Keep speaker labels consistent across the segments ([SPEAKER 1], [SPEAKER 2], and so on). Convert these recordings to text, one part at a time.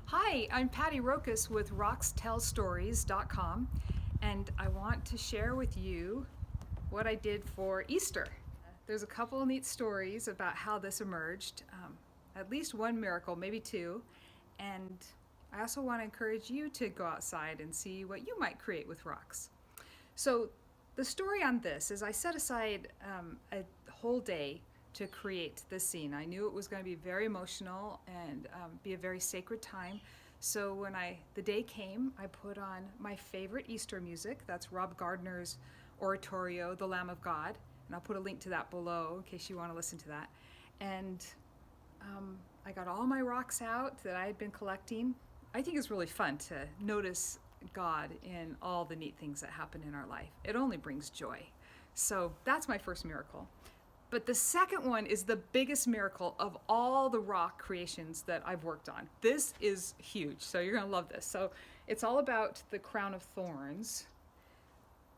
[SPEAKER 1] Hi, I'm Patti Rokus with RocksTellStories.com, and I want to share with you what I did for Easter. There's a couple of neat stories about how this emerged, at least one miracle, maybe two, and I also want to encourage you to go outside and see what you might create with rocks. So, the story on this is I set aside a whole day to create this scene. I knew it was going to be very emotional and be a very sacred time. So when the day came, I put on my favorite Easter music. That's Rob Gardner's oratorio, "The Lamb of God," and I'll put a link to that below in case you want to listen to that. And I got all my rocks out that I had been collecting. I think it's really fun to notice God in all the neat things that happen in our life. It only brings joy. So that's my first miracle. But the second one is the biggest miracle of all the rock creations that I've worked on. This is huge, so you're going to love this. So it's all about the crown of thorns.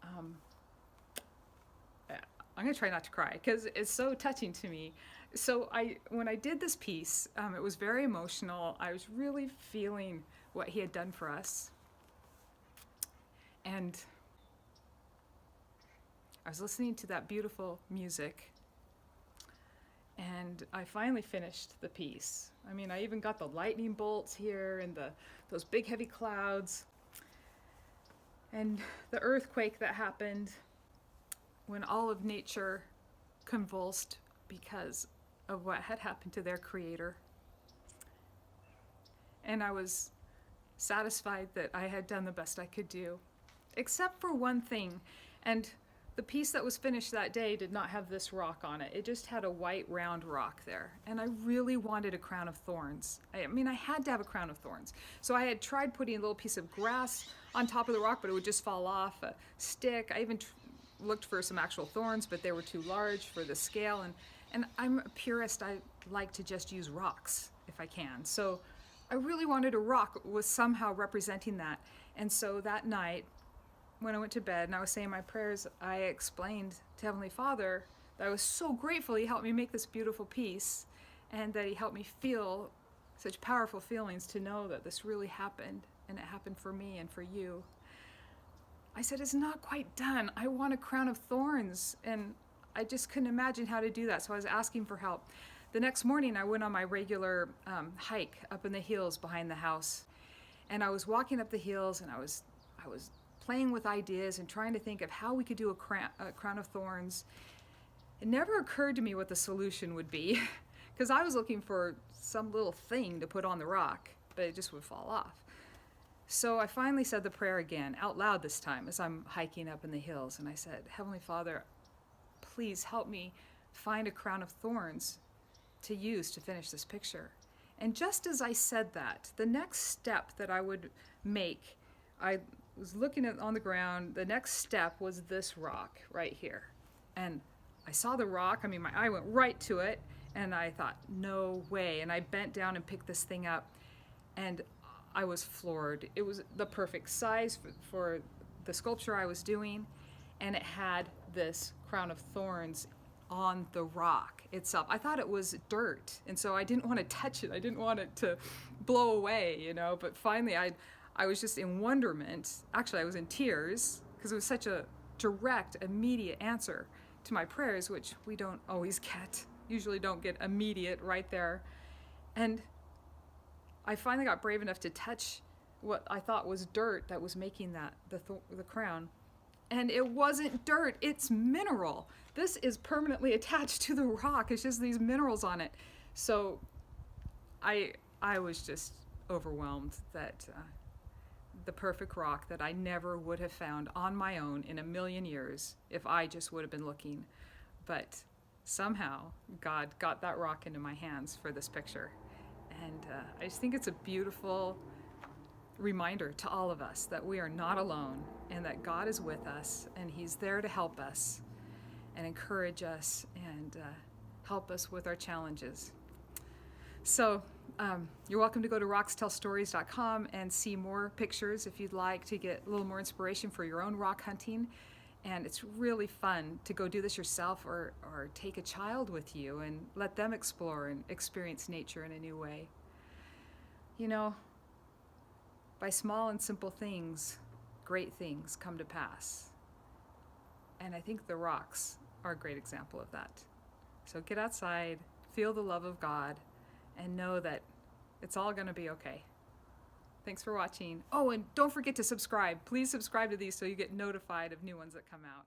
[SPEAKER 1] I'm going to try not to cry because it's so touching to me. So when I did this piece, it was very emotional. I was really feeling what he had done for us. And I was listening to that beautiful music. And I finally finished the piece. I mean, I even got the lightning bolts here and those big heavy clouds. And the earthquake that happened when all of nature convulsed because of what had happened to their creator. And I was satisfied that I had done the best I could do, except for one thing. And the piece that was finished that day did not have this rock on it. It just had a white round rock there. And I really wanted a crown of thorns. I mean, I had to have a crown of thorns. So I had tried putting a little piece of grass on top of the rock, but it would just fall off, a stick. I even looked for some actual thorns, but they were too large for the scale. And I'm a purist. I like to just use rocks if I can. So I really wanted a rock was somehow representing that. And so that night, when I went to bed and I was saying my prayers, I explained to Heavenly Father that I was so grateful He helped me make this beautiful piece and that He helped me feel such powerful feelings to know that this really happened and it happened for me and for you. I said, it's not quite done. I want a crown of thorns. And I just couldn't imagine how to do that. So I was asking for help. The next morning, I went on my regular hike up in the hills behind the house. And I was walking up the hills and I was playing with ideas and trying to think of how we could do a crown of thorns. It never occurred to me what the solution would be because I was looking for some little thing to put on the rock, but it just would fall off. So I finally said the prayer again, out loud this time, as I'm hiking up in the hills. And I said, Heavenly Father, please help me find a crown of thorns to use to finish this picture. And just as I said that, the next step that I would make, I was looking on the ground. The next step was this rock right here. And I saw the rock. I mean, my eye went right to it. And I thought, no way. And I bent down and picked this thing up. And I was floored. It was the perfect size for the sculpture I was doing. And it had this crown of thorns on the rock itself. I thought it was dirt. And so I didn't want to touch it. I didn't want it to blow away, you know. But finally, I was just in wonderment. Actually, I was in tears because it was such a direct, immediate answer to my prayers, which we don't always get. Usually don't get immediate right there. And I finally got brave enough to touch what I thought was dirt that was making the crown. And it wasn't dirt, it's mineral. This is permanently attached to the rock. It's just these minerals on it. So I was just overwhelmed that the perfect rock that I never would have found on my own in a million years if I just would have been looking. But somehow God got that rock into my hands for this picture. And I just think it's a beautiful reminder to all of us that we are not alone and that God is with us and He's there to help us and encourage us and help us with our challenges. So you're welcome to go to RocksTellStories.com and see more pictures if you'd like to get a little more inspiration for your own rock hunting. And it's really fun to go do this yourself or take a child with you and let them explore and experience nature in a new way. You know, By small and simple things, great things come to pass. And I think the rocks are a great example of that. So get outside, feel the love of God, and know that it's all going to be okay. Thanks for watching. Oh, and don't forget to subscribe. Please subscribe to these so you get notified of new ones that come out.